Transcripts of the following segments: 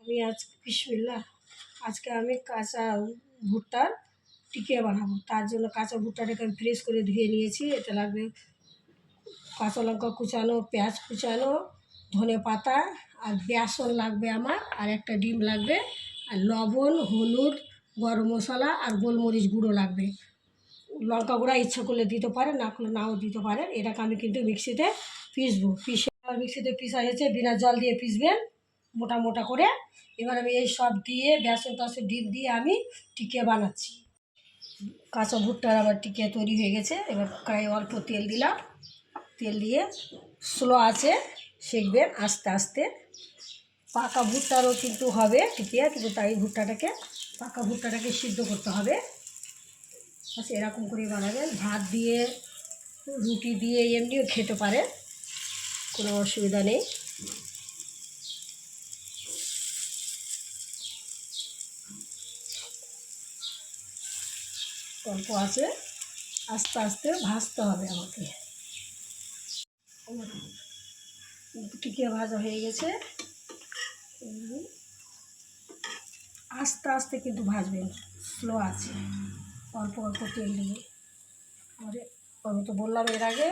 আমি বিসমিল্লাহ আজকে আমি কাঁচা ভুট্টার টিকিয়া বানাবো। তার জন্য কাঁচা ভুট্টাটাকে আমি ফ্রেশ করে ধুয়ে নিয়েছি। এতে লাগবে কাঁচা লঙ্কা কুচানো, পেঁয়াজ কুচানো, ধনে পাতা আর বেসন লাগবে আমার, আর একটা ডিম লাগবে, আর লবণ, হলুদ, গরম মশলা আর গোলমরিচ গুঁড়ো লাগবে। লঙ্কা গুঁড়া ইচ্ছা করলে দিতে পারেন, না করলে নাও দিতে পারেন। এটাকে আমি কিন্তু মিক্সিতে পিষে আমার মিক্সিতে পিষা হয়েছে। বিনা জল দিয়ে পিষবেন মোটা মোটা করে। এবার আমি এই সব দিয়ে বেসন টাসন ডিম দিয়ে আমি টিকিয়া বানাচ্ছি। কাঁচা ভুট্টার আমার টিকিয়া তৈরি হয়ে গেছে। এবার কড়াইয়ে অল্প তেল দিলাম। তেল দিয়ে স্লো আছে সেঁকবেন আস্তে আস্তে। পাকা ভুট্টারও কিন্তু হবে টিকিয়া, কিন্তু তাই পাকা ভুট্টাটাকে সিদ্ধ করতে হবে। আচ্ছা, এরকম করেই বানাবেন। ভাত দিয়ে, রুটি দিয়ে, এমনিও খেতে পারেন, কোনো অসুবিধা নেই। অল্প আছে আস্তে আস্তে ভাজতে হবে আমাকে। টিকিয়া ভাজা হয়ে গেছে। আস্তে আস্তে কিন্তু ভাজবেন, স্লো আছে, অল্প অল্প তেল দিয়ে। আর আমি তো বললাম এর আগে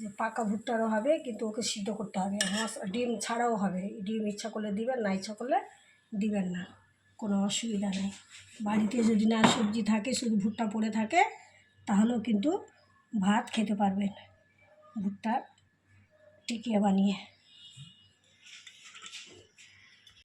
যে পাকা ভুট্টারও হবে, কিন্তু ওকে সিদ্ধ করতে হবে। ডিম ছাড়াও হবে। ডিম ইচ্ছা করলে দিবেন, না ইচ্ছা করলে দিবেন না, কোনো অসুবিধা নেই। বাড়িতে যদি না সবজি থাকে, শুধু ভুট্টা পড়ে থাকে, তাহলেও কিন্তু ভাত খেতে পারবেন ভুট্টার টিকিয়া বানিয়ে।